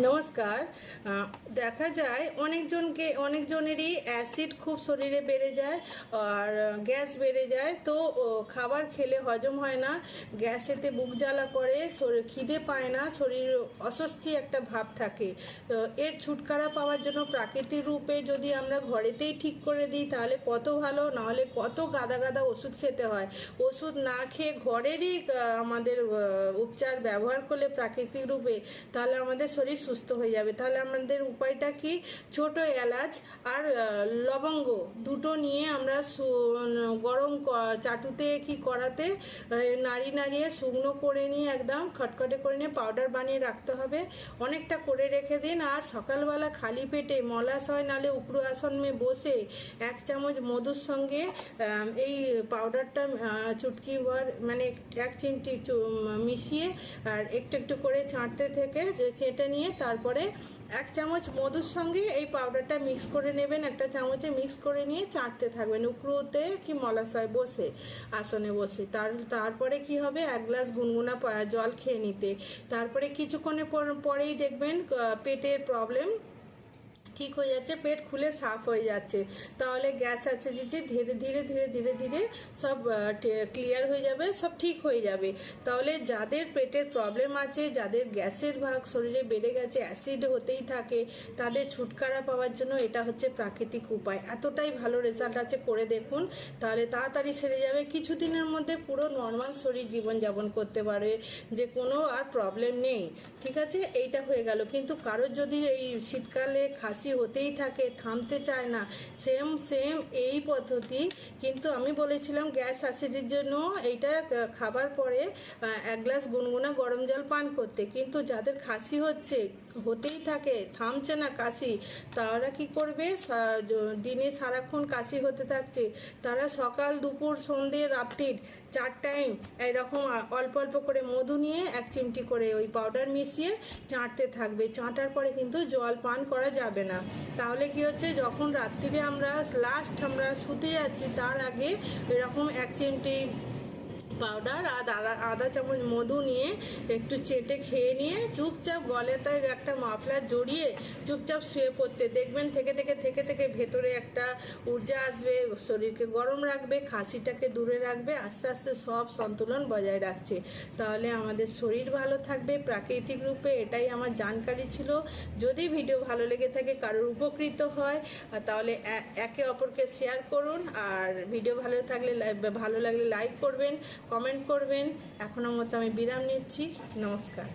নমস্কার। দেখা যায় অনেকজনেরই অ্যাসিড খুব শরীরে বেড়ে যায় আর গ্যাস বেড়ে যায়। তো খাবার খেলে হজম হয় না, গ্যাসেতে বুক জ্বালা করে, খিদে পায় না, শরীর অস্বস্তি একটা ভাব থাকে। তো এর ছুটকারা পাওয়ার জন্য প্রাকৃতিক রূপে যদি আমরা ঘরেতেই ঠিক করে দিই তাহলে কত ভালো, নাহলে কত গাদা গাদা ওষুধ খেতে হয়। ওষুধ না খেয়ে ঘরেরই আমাদের উপচার ব্যবহার করলে প্রাকৃতিক রূপে, তাহলে আমাদের শরীর সুস্থ হয়ে যাবে। তাহলে আমাদের উপায়টা কি? ছোট এলাচ আর লবঙ্গ দুটো নিয়ে আমরা গরম চাটুতে কি করাতে নাড়িয়ে শুকনো করে নিয়ে একদম খটখটে করে নিয়ে পাউডার বানিয়ে রাখতে হবে। অনেকটা করে রেখে দিন। আর সকালবেলা খালি পেটে মলাশয় নালে উপরু আসনে বসে 1 চামচ মধুর সঙ্গে এই পাউডারটা চুটকি ভর মানে 1 চিমটি মিশিয়ে আর একটু একটু করে ছাঁটতে থেকে চেটে নিয়ে তারপরে 1 চামচ মধুর সঙ্গে এই পাউডারটা মিক্স করে নেবেন। একটা চামচে মিক্স করে নিয়ে চাটতে থাকবেন উকড়োতে কি মলাশয় বসে আসনে বসে। তারপরে কি হবে, 1 গ্লাস গুনগুনা জল খেয়ে নিতে। তারপরে কিছুক্ষণের পরেই দেখবেন পেটের প্রবলেম ঠিক হয়ে যাচ্ছে, পেট খুলে সাফ হয়ে যাচ্ছে। তাহলে গ্যাস অ্যাসিডিটি ধীরে ধীরে ধীরে ধীরে ধীরে সব ক্লিয়ার হয়ে যাবে, সব ঠিক হয়ে যাবে। তাহলে যাদের পেটের প্রবলেম আছে, যাদের গ্যাসের ভাগ শরীরে বেড়ে গেছে, অ্যাসিড হতেই থাকে, তাদের ছুটকারা পাওয়ার জন্য এটা হচ্ছে প্রাকৃতিক উপায়। এতটাই ভালো রেজাল্ট আছে, করে দেখুন, তাহলে তাড়াতাড়ি সেরে যাবে। কিছুদিনের মধ্যে পুরো নর্মাল শরীর জীবনযাপন করতে পারবে, যে কোনো আর প্রবলেম নেই। ঠিক আছে, এইটা হয়ে গেল। কিন্তু কারোর যদি এই শীতকালে খাসি হতেই থাকে, থামতে চায় না, সেম এই পদ্ধতি কিন্তু আমি বলেছিলাম গ্যাস অ্যাসিডের জন্য এইটা খাবার পরে 1 গ্লাস গুনগুনা গরম জল পান করতে। কিন্তু যাদের খাসি হতেই থাকে, থামছে না কাশি, তারা কি করবে? দিনে সারাক্ষণ কাশি হতে থাকছে, তারা সকাল দুপুর সন্ধ্যে রাত্রির 4 টাইম এরকম অল্প অল্প করে মধু নিয়ে 1 চিমটি করে ওই পাউডার মিশিয়ে চাটতে থাকবে। চাটার পরে কিন্তু জল পান করা যাবে না। তাহলে কি হচ্ছে, যখন রাত্রিরে আমরা শুতে যাচ্ছি তার আগে এরকম 1 চিমটি পাউডার আর আধা চামচ মধু নিয়ে একটু চেটে খেয়ে নিয়ে চুপচাপ গলাতে একটা মাফলার জড়িয়ে চুপচাপ শুয়ে পড়তে দেখবেন। থেকে থেকে ভেতরে একটা ঊর্জা আসবে, শরীরকে গরম রাখবে, খাসিটাকে দূরে রাখবে, আস্তে আস্তে সব সন্তুলন বজায় রাখছে। তাহলে আমাদের শরীর ভালো থাকবে প্রাকৃতিক রূপে। এটাই আমার জানকারি ছিল। যদি ভিডিও ভালো লেগে থাকে, কারোর উপকৃত হয়, তাহলে একে অপরকে শেয়ার করুন। আর ভিডিও ভালো লাগলে লাইক করবেন, কমেন্ট করবেন। এখনো মতো আমি বিরাম নিচ্ছি। নমস্কার।